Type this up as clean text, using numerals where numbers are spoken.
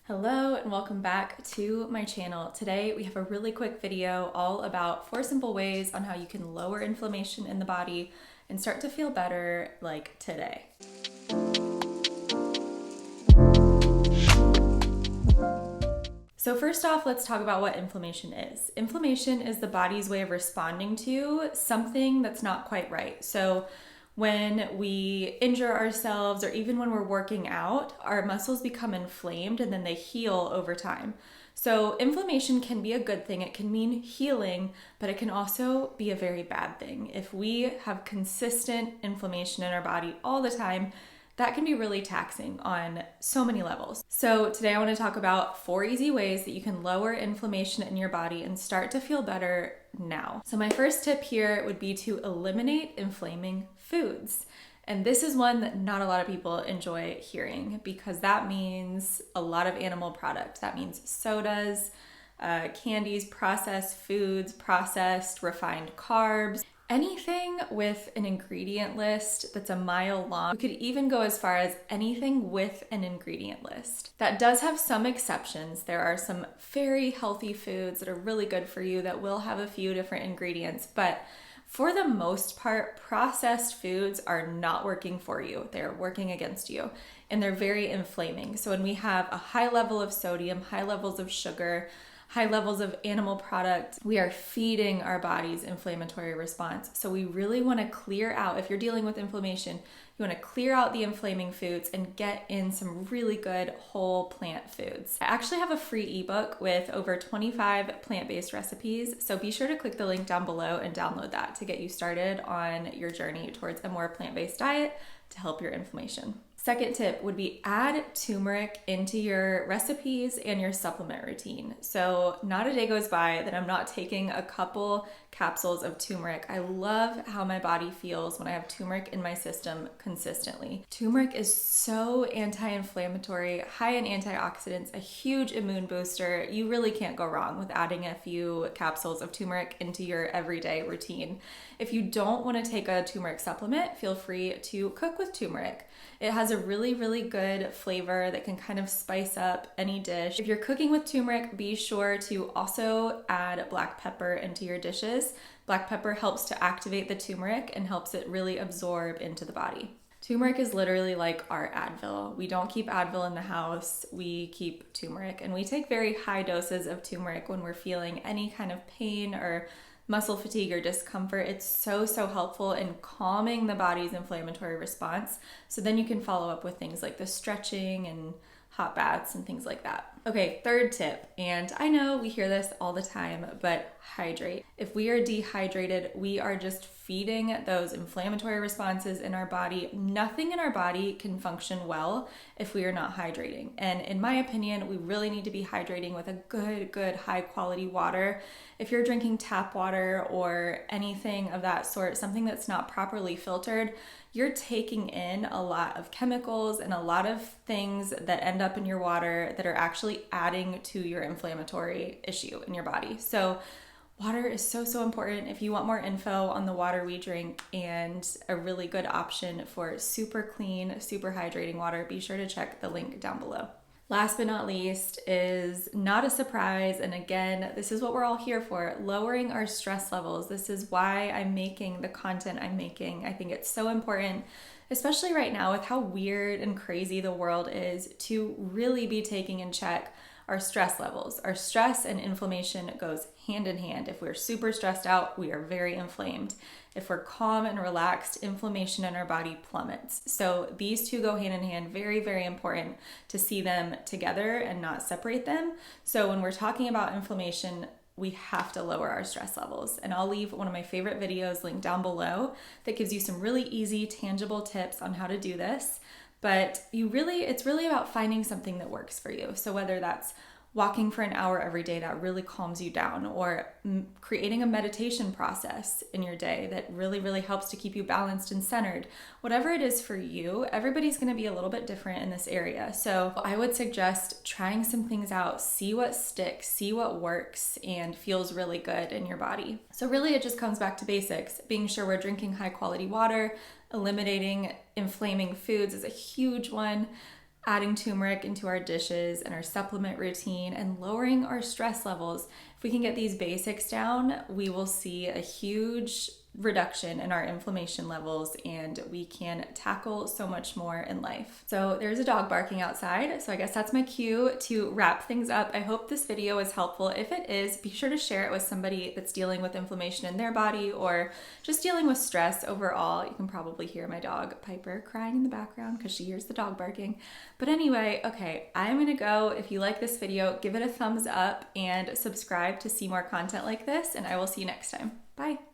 Hello and welcome back to my channel. Today we have a really quick video all about 4 simple ways on how you can lower inflammation in the body and start to feel better like today. So first off, let's talk about what inflammation is. Inflammation is the body's way of responding to something that's not quite right. So when we injure ourselves or even when we're working out, our muscles become inflamed and then they heal over time. So inflammation can be a good thing. It can mean healing, but it can also be a very bad thing. If we have consistent inflammation in our body all the time, that can be really taxing on so many levels. So today I want to talk about 4 easy ways that you can lower inflammation in your body and start to feel better now. So my first tip here would be to eliminate inflaming foods. And this is one that not a lot of people enjoy hearing because that means a lot of animal product. That means sodas, candies, processed foods, processed refined carbs. Anything with an ingredient list that's a mile long. You could even go as far as anything with an ingredient list. That does have some exceptions. There are some very healthy foods that are really good for you that will have a few different ingredients, but for the most part, processed foods are not working for you. They're working against you, and they're very inflaming. So when we have a high level of sodium, high levels of sugar, high levels of animal product, we are feeding our body's inflammatory response. So we really want to clear out, if you're dealing with inflammation, you want to clear out the inflaming foods and get in some really good whole plant foods. I actually have a free ebook with over 25 plant-based recipes, so be sure to click the link down below and download that to get you started on your journey towards a more plant-based diet to help your inflammation. Second tip would be add turmeric into your recipes and your supplement routine. So not a day goes by that I'm not taking a couple capsules of turmeric. I love how my body feels when I have turmeric in my system consistently. Turmeric is so anti-inflammatory, high in antioxidants, a huge immune booster. You really can't go wrong with adding a few capsules of turmeric into your everyday routine. If you don't want to take a turmeric supplement, feel free to cook with turmeric. It has a really, really good flavor that can kind of spice up any dish. If you're cooking with turmeric, be sure to also add black pepper into your dishes. Black pepper helps to activate the turmeric and helps it really absorb into the body. Turmeric is literally like our Advil. We don't keep Advil in the house, we keep turmeric. And we take very high doses of turmeric when we're feeling any kind of pain or muscle fatigue or discomfort. It's so helpful in calming the body's inflammatory response. So then you can follow up with things like the stretching and hot baths and things like that. Okay, third tip, and I know we hear this all the time, but hydrate. If we are dehydrated, we are just feeding those inflammatory responses in our body. Nothing in our body can function well if we are not hydrating. And in my opinion, we really need to be hydrating with a good, high quality water. If you're drinking tap water or anything of that sort, something that's not properly filtered, you're taking in a lot of chemicals and a lot of things that end up in your water that are actually adding to your inflammatory issue in your body. So water is so important. If you want more info on the water we drink and a really good option for super clean, super hydrating water, be sure to check the link down below. Last but not least is not a surprise, and again, this is what we're all here for, lowering our stress levels. This is why I'm making the content I'm making. I think it's so important, especially right now with how weird and crazy the world is, to really be taking in check our stress levels. Our stress and inflammation goes hand in hand. If we're super stressed out, we are very inflamed. If we're calm and relaxed, inflammation in our body plummets. So these two go hand in hand. Very important to see them together and not separate them. So when we're talking about inflammation, we have to lower our stress levels. And I'll leave one of my favorite videos linked down below that gives you some really easy, tangible tips on how to do this. But it's really about finding something that works for you. So whether that's walking for an hour every day that really calms you down, or creating a meditation process in your day that really helps to keep you balanced and centered. Whatever it is for you, everybody's going to be a little bit different in this area. So I would suggest trying some things out, see what sticks, see what works and feels really good in your body. So really it just comes back to basics, being sure we're drinking high quality water, eliminating inflaming foods is a huge one. adding turmeric into our dishes and our supplement routine, and lowering our stress levels. If we can get these basics down, we will see a huge reduction in our inflammation levels, and we can tackle so much more in life. So there's a dog barking outside, so I guess that's my cue to wrap things up. I hope this video was helpful. If it is, be sure to share it with somebody that's dealing with inflammation in their body or just dealing with stress overall. You can probably hear my dog Piper crying in the background because she hears the dog barking. But anyway, okay, I'm gonna go. If you like this video, give it a thumbs up and subscribe to see more content like this, and I will see you next time. Bye.